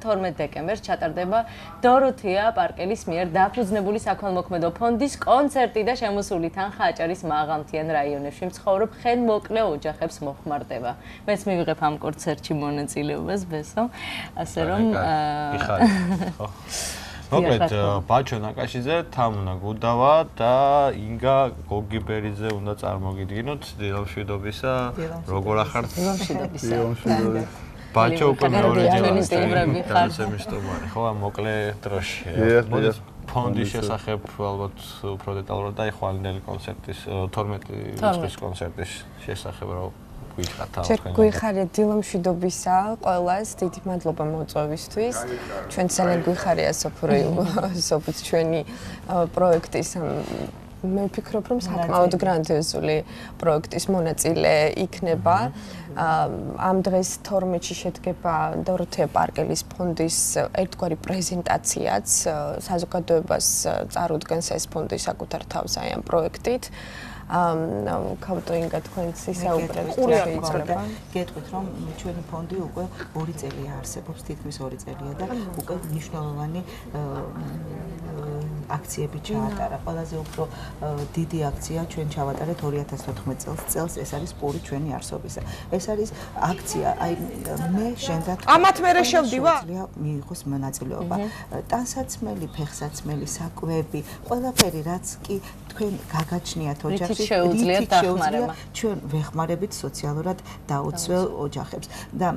12 დეკემბერს ჩატარდება დოროთეა პარკელის მიერ დაფუძნებული საქველმოქმედო ფონდის კონცერტი და შემოსული თანხა აჭარის მაღალმთიან რაიონებში მცხოვრებ ხელმოკლე ოჯახებს მოხმარდება. მეც მივიღებ ამ კონცერტში მონაწილეობას, ბესო, ასე რომ მოკლედ ბაჩო ნაკაშიძე, თამუნა გუდავა და ინგა გოგიბერიძე უნდა წარმოგიდგინოთ დილამშვიდობისა. როგორ ახართ? დილამშვიდობისა. ბაჩო უკვე მეორე ჯერაა სტუმარი, ხო, მოკლე დროში. მოდი ფონდის შესახებ ალბათ უფრო დეტალურად დაიხვალინდელი კონცერტის 12 წლის კონცერტის შესახებ რა გვიხარია დილამშვიდობისა ყველას, დიდი მადლობა მოწვევისთვის. ჩვენ ძალიან გვიხარია სოფიც ჩვენი პროექტის მე ვფიქრობ, რომ საკმაოდ გრანდიოზული პროექტის მონაწილე იქნება. ამ დღეს 12-ში შედგება დოროთეა პარკელის ფონდის ერთგვარი პრეზენტაციაც, საზოგადოებას წარუდგენს ეს ფონდი საკუთარ თავს აი ამ პროექტით. ქავტოინგა თქვენს ისაუბრებს შეიძლება გეტყვით რომ ჩვენი ფონდი უკვე 2 წელია არსებობს, თითქმის 2 წელია და უკვე მნიშვნელოვანი აქციები ჩაატარა. ყველაზე უფრო დიდი აქცია ჩვენ ჩავატარეთ 2014 წელს, ეს არის პური ჩვენი არსობისა. ეს არის აქცია, აი მე შენ და ამათ მერე შევდივა? მიიღოს მონაწილეობა. ტანსაცმელი, ფეხსაცმელი, საკვები, ყველაფერი რაც კი თქვენ გაგაჩნიათ ოჯახში შეუძლიათ დახმარება. ჩვენ ვეხმარებით სოციალურად დაუცველ ოჯახებს და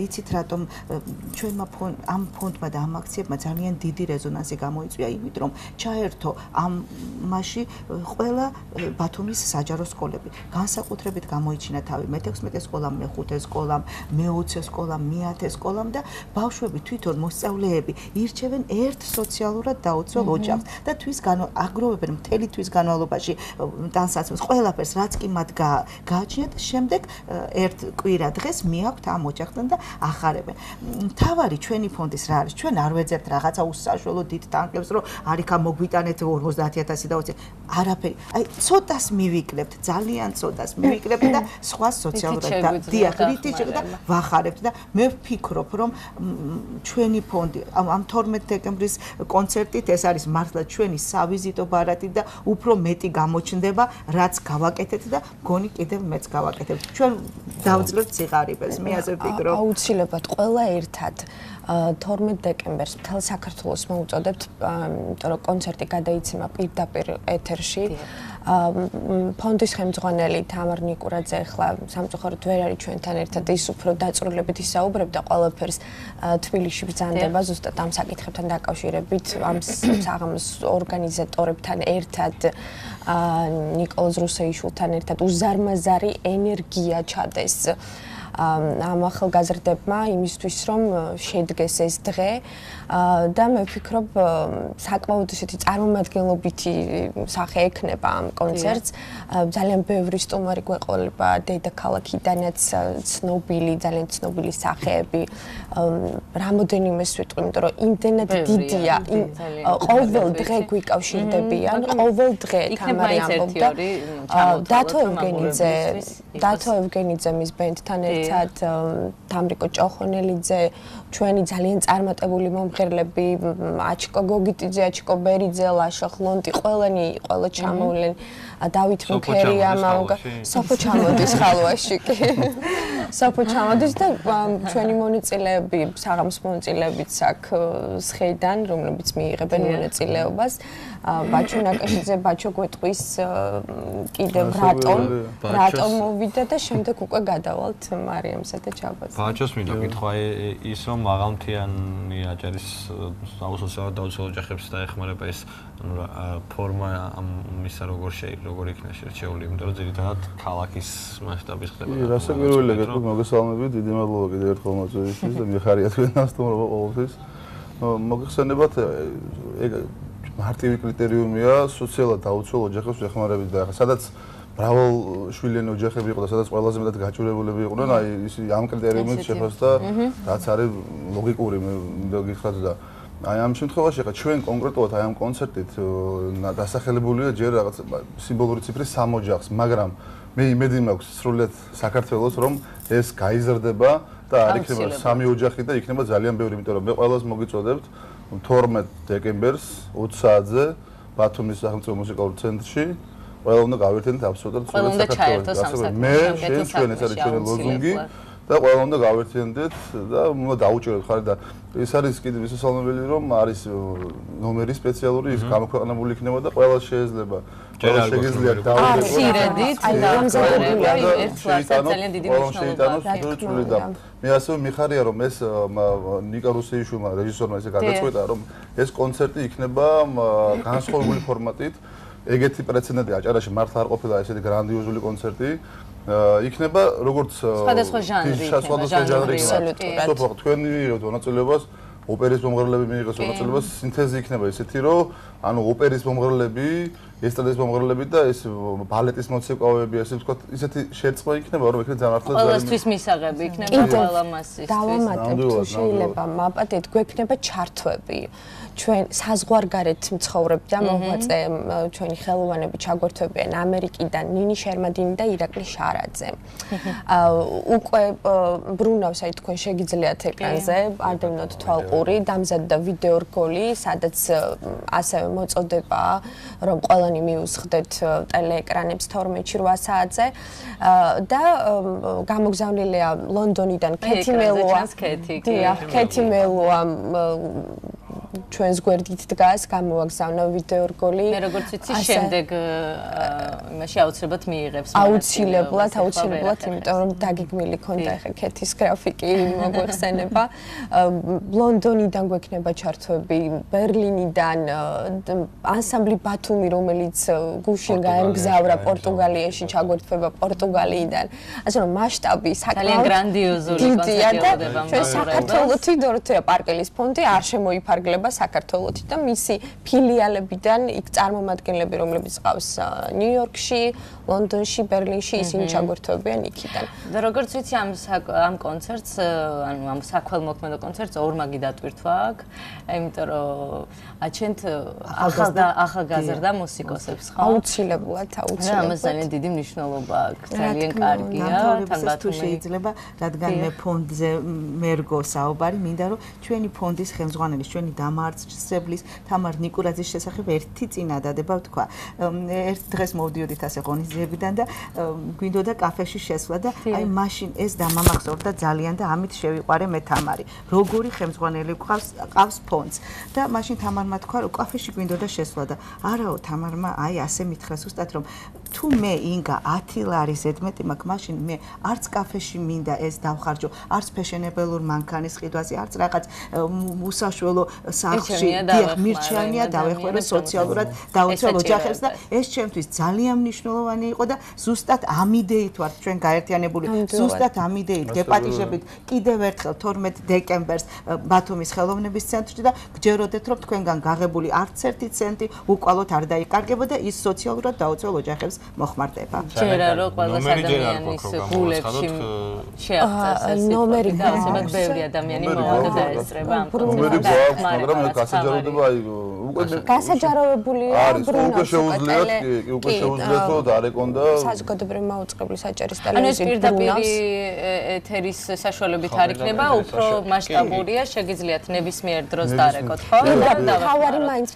იცით რატომ ჩვენმა ამ ფონდმა და ამ აქციებმა ძალიან დიდი რეზონანსი გამოიწვია, იმით რომ ჩაერთო ამაში ყველა ბათუმის საჯარო სკოლები. განსაკუთრებით გამოიჩინა თავი მე-16 სკოლამ, მე-5 სკოლამ, მე-20 სკოლამ, მე-10 სკოლამ და ბავშვები თვითონ მოსწავლეები ირჩევენ ერთ სოციალურად დაუცველ ოჯახს და აგროვებენ მთელი თვის განმავლობაში ტანსაცმელს ყველაფერს რაც კი მათ გააჩნიათ, შემდეგ ერთ კვირა დღეს მიაქვთ ამ ოჯახთან და ახარებენ. მთავარი ჩვენი ფონდის რა არის? ჩვენ არ ვეძებთ რაღაცა უსაშველო დიდ ტანკებს, რომ არიქა მოგვიტანეთ 50000 და 20. არაფერი. აი ცოტას მივიკლებთ, ძალიან ცოტას მივიკლებთ და სხვა სოციალურად დიახ, რითი შეგვიძლია და ვახარებთ და მე ვფიქრობ, რომ ჩვენი ფონდი ამ 12 დეკემბრის კონცერტით ეს არის მართლა ჩვენი სავიზიტო ბარათი და უფრო მეტი გამოჩნდება, რაც გავაკეთეთ და მგონი კიდევ მეც გავაკეთებ. ჩვენ დავძლევთ სიღარიბეს, მე ასე ვფიქრობ. აუცილებლად ყველა ერთად 12 დეკემბერს მთელ საქართველოს მოუწოდებთ, იმიტომ რომ კონცერტი გადაიცემა პირდაპირ ეთერში. ფონდის ხელმძღვანელი თამარ ნიკურაძე ახლა სამწუხაროდ ვერ არის ჩვენთან ერთად, ის უფრო დაწვრილებით ისაუბრებდა ყველაფერს თბილისში ბრძანდება ზუსტად ამ საკითხებთან დაკავშირებით, ამ საღამოს ორგანიზატორებთან ერთად ნიკოლოზ რუსეიშვილთან ერთად უზარმაზარი ენერგია ჩადეს ამ ახალგაზრდებმა იმისთვის რომ შედგეს ეს დღე და მე ვფიქრობ საკმაოდ ესეთი წარმომადგენლობითი სახე ექნება ამ კონცერტს. ძალიან ბევრი სტუმარი გვეყოლება დედაქალაქიდანაც ცნობილი, ძალიან ცნობილი სახეები. რამოდენიმეს ვიტყვი, იმიტომ რომ იმდენად დიდია, ყოველ დღე გვიკავშირდებიან, ყოველ დღე თამარი ამბობდა. დათო ევგენიძე მის ბენდთან ერთად, თამრიკო ჭოხონელიძე, ჩვენი ძალიან წარმატებული მომღერლები, აჩკო გოგიტიძე, აჩკო ბერიძე, ლაშა ხლონტი, ყველა ჩამოვლენ. დავით მუქერია, სოფო ჩამოდის ხალვაში კი. სოფო ჩამოდის და ჩვენი მონაწილეები, საღამოს მონაწილეებიც აქვს სხედან, რომლებიც მიიღებენ მონაწილეობას. ბაჩო ნაკაშიძე, ბაჩო გვეტყვის კიდევ რატომ მოვიდა და შემდეგ უკვე გადავალთ მარიამსა და ჩაბაზე. ბაჩოს მინდა კითხვა ის რომ მაღალმთიანი აჭარის სოციალურად დაუცველ ოჯახებს დაეხმარება ეს ფორმა ამისა როგორ იქნა შერჩეული, იმიტომ რომ ძირითადად ქალაქის მასშტაბის ხდება. რასაკვირველია გეტყვით, მოგესალმებით, დიდი მადლობა კიდევ ერთხელ მოწვევისთვის და მიხარია თქვენ ასტუმრობა ყოველთვის. მოგეხსენებათ, ეგ მარტივი კრიტერიუმია სოციალურად დაუცველ ოჯახებს ეხმარებით და ახლა სადაც მრავალ შვილიანი ოჯახები იყო და სადაც ყველაზე მეტად გაჭირებულები იყვნენ, აი ის ამ კრიტერიუმით შეფასდა, რაც არის ლოგიკური, მე გითხრათ და აი ამ შემთხვევაში ახლა ჩვენ კონკრეტულად აი ამ კონცერტით დასახელებულია ჯერ რაღაც სიმბოლური ციფრი 3 ოჯახს, მაგრამ მე იმედი მაქვს სრულიად საქართველოს რომ ეს გაიზრდება და არ იქნება სამი ოჯახი და იქნება ძალიან ბევრი, იმიტომ რომ მე ყველას მოგიწოდებთ 12 დეკემბერს 20 საათზე ბათუმის სახელმწიფო მუსიკალურ ცენტრში ყველა უნდა გავერთიოთ აბსოლუტურად ყველა უნდა ჩაერთოს ამ საქმეში. მე შენ ჩვენ ეს არის ჩვენი ლოზუნგი და ყველა უნდა გავერთიოთ და უნდა დაუჭიროთ ხარ და ეს არის კიდევ მისასალმებელი რომ არის ნომერი სპეციალური ის გამოქვეყნებული იქნება და ყველა შეიძლება შეგიძლიათ დაუჭიროთ ძალიან დიდი მნიშვნელობა მე ასევე მიხარია რომ ეს ნიკა რუსეიშვილმა რეჟისორმა ესე გადაწყვეტა რომ ეს კონცერტი იქნება განსხვავებული ფორმატით ეგეთი პრეცედენტი აჭარაში მართლა არ ყოფილა ესეთი გრანდიოზული კონცერტი იქნება როგორც სხვადასხვა ჟანრი იქნება თქვენი მიიღოთ მონაწილეობას ოპერის მომღერლები მიიღეს მონაწილეობას სინთეზი იქნება ისეთი რომ ანუ ოპერის მომღერლები ესტრადის მომღერლები და ეს ბალეტის მოცეკვავეები ასე ვთქვათ ისეთი შერწყვა იქნება რომ იქნება ძალიან ყველასთვის მისაღები იქნება ყველა მასისთვის დავამატებ თუ შეიძლება მაპატეთ გვექნება ჩართვები ჩვენ საზღვარგარეთ მცხოვრები და მოღვაწე ჩვენი ხელოვანები ჩაგვერთვებიან ამერიკიდან ნინი შერმადინი და ირაკლი შარაძე. უკვე ბრუნავს აი თქვენ შეგიძლიათ ეკრანზე არდევნოთ თვალყური დამზადდა ვიდეო რგოლი სადაც ასევე მოწოდება რომ ყველანი მიუსხდეთ ტელეეკრანებს 12-8 საათზე და გამოგზავნილია ლონდონიდან ქეთი მელოა ქეთი მელოა ჩვენს გვერდით დგას გამოვაგზავნა ვიდეო რგოლი მე როგორც ვიცი შემდეგ იმაში აუცილებლად მიიღებს აუცილებლად იმიტომ რომ დაგეგმილი ქონდა ხე ქეთის გრაფიკი მოგვეხსენება ლონდონიდან გვექნება ჩართვები ბერლინიდან ანსამბლი ბათუმი რომელიც გუშინ გაემგზავრა პორტუგალიაში ჩაგვერთვება პორტუგალიიდან ასე რომ მასშტაბი ძალიან გრანდიოზული კონცერტი ხდება ჩვენ საქართველოს თვითდოროთეა პარკელის ფონდი არ შემოიფარგლება საქართველოში და მისი ფილიალებიდან იქ წარმომადგენლები რომლებიც ყავს ნიუ-იორკში, ლონდონში, ბერლინში ისინი ჩაგვერთვებიან იქიდან. და როგორც ვიცი ამ კონცერტს, ანუ ამ საქველმოქმედო კონცერტს ორმაგი დატვირთვა აქვს, იმიტომ რომ აჩენთ ახალგაზრდა მუსიკოსებს, ხო? აუცილებლად. ამას ძალიან დიდი მნიშვნელობა აქვს, ძალიან კარგია, თან ბათუმი შეიძლება, რადგან მე ფონდზე მერგო საუბარი, მინდა რომ ჩვენი ფონდის ხელმძღვანელის, ჩვენი დამაარსებლის თამარ ნიკურაძის შესახებ ერთი წინადადება ვთქვა. ერთ დღეს მოვდიოდით ასე ღონისძიებიდან და გვინდოდა კაფეში შესვლა და აი მაშინ ეს დამამახსოვრდა ძალიან და ამით შევიყვარე მე თამარი. როგორი ხელმძღვანელი ყავს ფონდს და მაშინ თამარმა თქვა რომ კაფეში გვინდოდა შესვლა და არაო თამარმა აი ასე მითხრა ზუსტად რომ თუ მე ინგა 10 ლარი ზედმეტი მაქვს მაშინ მე არც კაფეში მინდა ეს დავხარჯო არც ფეშენებელურ მანქანის ყიდვაზე არც რაღაც უსაშველო სახლში დიახ მირჩევნია დავეხმარო სოციალურად დაუცველ ოჯახებს და ეს ჩემთვის ძალიან მნიშვნელოვანი იყო და ზუსტად ამ იდეით ვართ ჩვენ გაერთიანებული ზუსტად ამ იდეით გეპატიჟებით კიდევ ერთხელ 12 დეკემბერს ბათუმის ხელოვნების ცენტრში და გჯეროდეთ რომ თქვენგან გაღებული არც ერთი ценტი უკვალოდ არ დაიკარგებოდა ის სოციალურად დაუცველ ოჯახებს მოხმარდება. ჯერა რომ ყველა ადამიანის გულებში შეაღწევს ეს ნომერი და ასებად ბევრი ადამიანი მოვა და ესწრება ამ პროცესს. მაგრამ გასაჯაროდება აი გასაჯაროებულია უკვე შეუძლიათ რომ დარეკონდა საზოგადოებრივი მაუწყებლი საჭირის ტელევიზია. ანუ ეს პირდაპირი ეთერის საშუალებით არ იქნება, უფრო მასშტაბურია, შეგიძლიათ ნებისმიერ დროს დარეკოთ, ხო?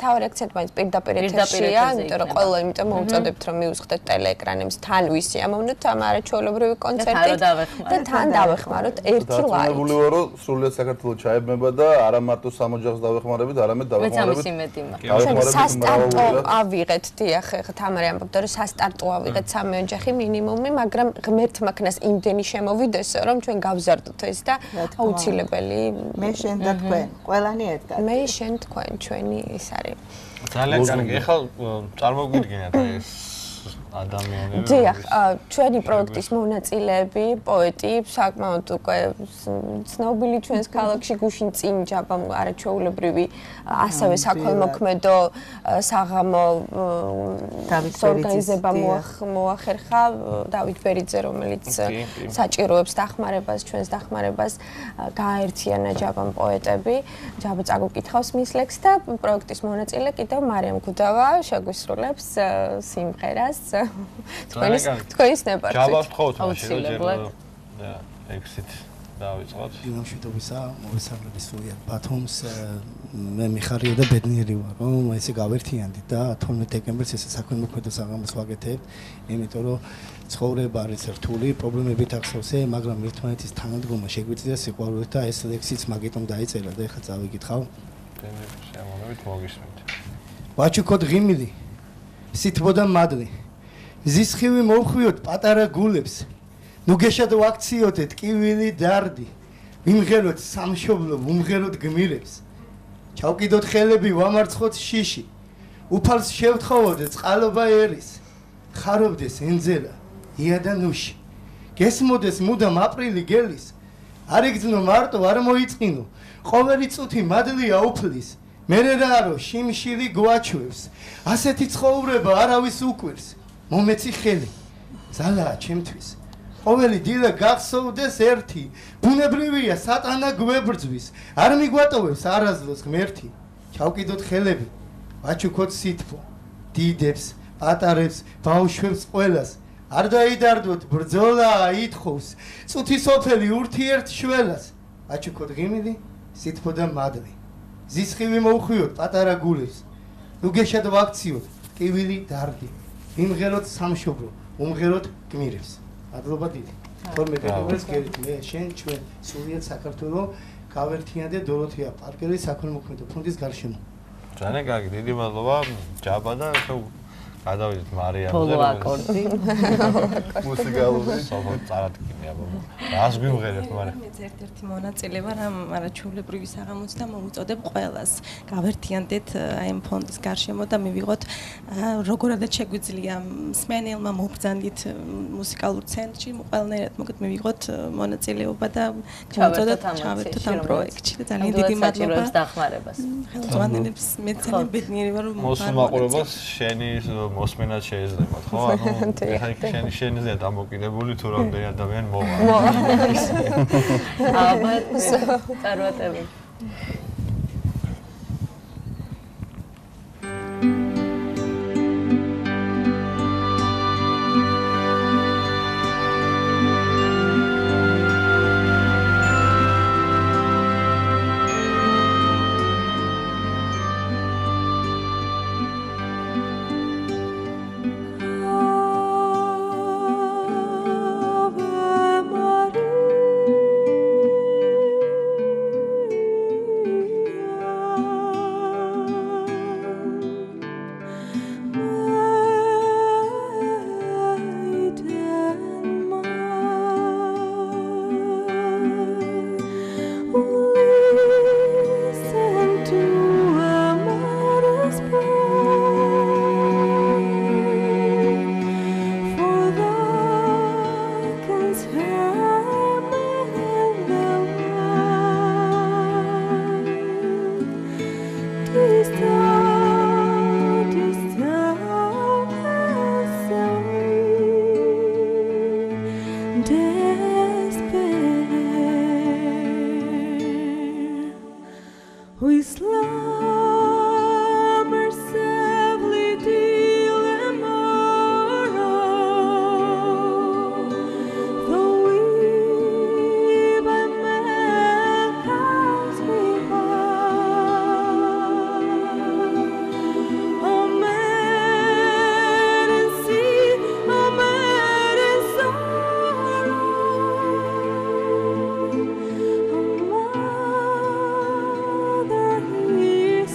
თავარი აქცენტ მაინც პირდაპირ ეთერშია, იმიტომ რომ ყველა იმიტომ მოუწოდებთ რომ მიუსხდეთ ტელეეკრანებს თან ვისი ამოვნოთ ამ არაჩვეულებრივი კონცერტი და თან დავეხმაროთ ერთი ლაით. დარწმუნებული ვარ რომ სრულიად საქართველოს ჩაებნება და არა მარტო სამოჯახს დავეხმარებით, არამედ დავეხმარებით. სასტარტო ავიღეთ, დიახ, ხა თამარი ამბობდა რომ სასტარტო ავიღეთ სამი ოჯახი მინიმუმი, მაგრამ ღმერთ მაქნას იმდენი შემოვიდეს, რომ ჩვენ გავზარდოთ ეს და აუცილებელი. მე შენ და თქვენ, ყველანი ერთად. მე შენ თქვენ, ჩვენი ის არის. ძალიან კარგი. ეხლა წარმოგვიდგინეთ ეს ადამიანები. დიახ, ჩვენი პროექტის მონაწილეები, პოეტი, საკმაოდ უკვე ცნობილი ჩვენს ქალაქში გუშინ წინ ჯაბამ არაჩვეულებრივი ასევე საქველმოქმედო საღამო ორგანიზება მოახერხა დავით ბერიძე, რომელიც საჭიროებს დახმარებას, ჩვენს დახმარებას გააერთიანა ჯაბამ პოეტები. ჯაბა წაგუკითხავს მის ლექსს და პროექტის მონაწილე კიდევ მარიამ გუდავა შეგვისრულებს სიმღერას. თქვენის ნებართვით. ჯაბას თხოვთ მაშინ რომ exit დავიწყოთ. დილამშვიდობისა, მოგესალმებით სულიად ბათუმს. მე მიხარია და ბედნიერი ვარ, რომ ესე გავერთიანდით და 12 დეკემბერს ესე საქველმოქმედო საღამოს ვაკეთებთ, იმიტომ რომ ცხოვრება არის რთული, პრობლემებით ახსოვსე, მაგრამ ერთმანეთის თანადგომა შეგვიძლია სიყვარულით და ეს ლექსიც მაგიტომ დაიწერა და ეხლა წავიკითხავ. შემოვნებით მოგისმენთ. ვაჩუქოთ ღიმილი, სითბოდა მადლი. ზისხივი მოვხვიოთ პატარა გულებს. ნუ გეშად ვაქციოთ ტკივილი დარდი. ვიმღეროთ სამშობლო, ვუმღეროთ გმირებს. ჩავკიდოთ ხელები, ვამარცხოთ შიში. უფალს შევთხოვოთ წყალობა ერის. ხარობდეს ენძელა, ია და ნუში. გესმოდეს მუდამ აპრილი გელის. არ იგრძნო მარტო, არ მოიწყინო. ყოველი წუთი მადლია უფლის. მერე რარო შიმშილი გვაჩვევს. ასეთი ცხოვრება არავის უკვირს. მომეცი ხელი. ზალაა ჩემთვის. ყოველი დილა გახსოვდეს ერთი. ბუნებრივია სატანა გვებრძვის. არ მიგვატოვებს არაზლოს ღმერთი. ჩავკიდოთ ხელები. ვაჩუქოთ სითბო. დიდებს, პატარებს, ბავშვებს ყველას. არ დაიდარდოთ ბრძოლა ითხოვს. წუთი სოფელი ურთიერთ შველას. ვაჩუქოთ ღიმილი, სითბო და მადლი. ზისხივი მოვხვიოთ პატარა გულებს. ნუ გეშად ვაქციოთ ტკივილი დარდი. ვიმღეროთ სამშობლო, უმღეროთ გმირებს. მადლობა დიდი. 12 დეკემბერს გერით მე შენ ჩვენ სულიად საქართველოს გავერთიანდე დოროთეა პარკერის საქველმოქმედო ფონდის გარშემო. ძალიან კარგი, დიდი მადლობა. ჯაბა და გადავიდეთ მარიამზე. ბოლო აკორდი. მუსიკალური. სოფო წარადგინე აბა. რას გვიმღერებთ მაგრამ? მეც ერთ-ერთი მონაწილე ვარ ამ არაჩვეულებრივი საღამოც და მოვუწოდებ ყველას. გავერთიანდეთ აი ამ ფონდის გარშემო და მივიღოთ როგორადაც შეგვიძლია მსმენელმა მობრძანდით მუსიკალურ ცენტრში ყველნაირად მოგეთ მივიღოთ მონაწილეობა და ჩავერთოთ ამ პროექტში და ძალიან დიდი მადლობა დახმარებას. ხელმძღვანელებს მე ძალიან ბედნიერი ვარ რომ მოსმაყურებას შენი მოსმენად შეიძლებათ, ხო? ანუ შენზე დამოკიდებული თუ რამდენი ადამიანი მოვა. აბა, წარმატებული. Is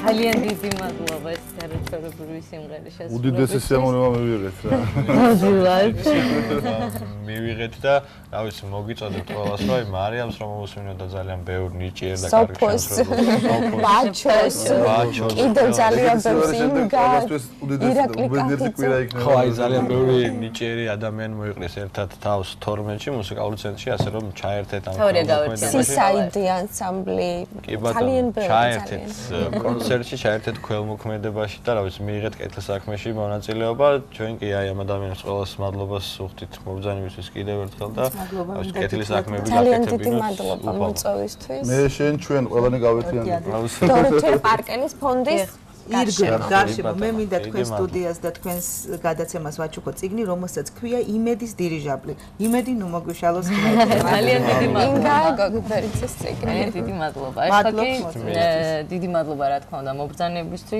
ძალიან დიდი მადლობა ეს საერთაშორისო სიმღერის შესრულებისთვის. უდიდესი სიამოვნება მივიღეთ რა. მადლობთ. მივიღეთ და რა ვიცი მოგიწოდებთ ყველას რომ აი მარიამს რომ მოსმინოთ და ძალიან ბევრი ნიჭიერ და კარგი ბაჩოს კიდევ ძალიან ბევრი სინგა უდიდესი კვირა იქნება. ხო აი ძალიან ბევრი ნიჭიერი ადამიანი მოიყრის ერთად თავს 12-ში მუსიკალურ ცენტრში ასე რომ ჩაერთეთ ამ სისაიდი ანსამბლი ძალიან ბევრი ჩაერთეთ კონცერტში ჩაერთეთ ქველმოქმედებაში და რა ვიცი მიიღეთ კეთილსაქმეში მონაწილეობა ჩვენ კი აი ამ ადამიანებს ყველას მადლობას ვუხდით მობრძანებისთვის კიდევ ერთხელ და კეთილსაქმეები ძალიან დიდი მადლობა მოწვევისთვის მე შენ ჩვენ ყველანი გავერთიანდით დოროთე პარკელის ფონდის გარშემო მე მინდა თქვენ სტუდიას და თქვენს გადაცემას ვაჩუქო წიგნი რომელსაც ქვია იმედის დირიჟაბლი იმედი ნუ მოგვიშალოს ძალიან დიდი მადლობა გოგბერიცის წიგნი დიდი მადლობა ეხლა კი დიდი მადლობა რა თქმა უნდა მობრძანებისთვის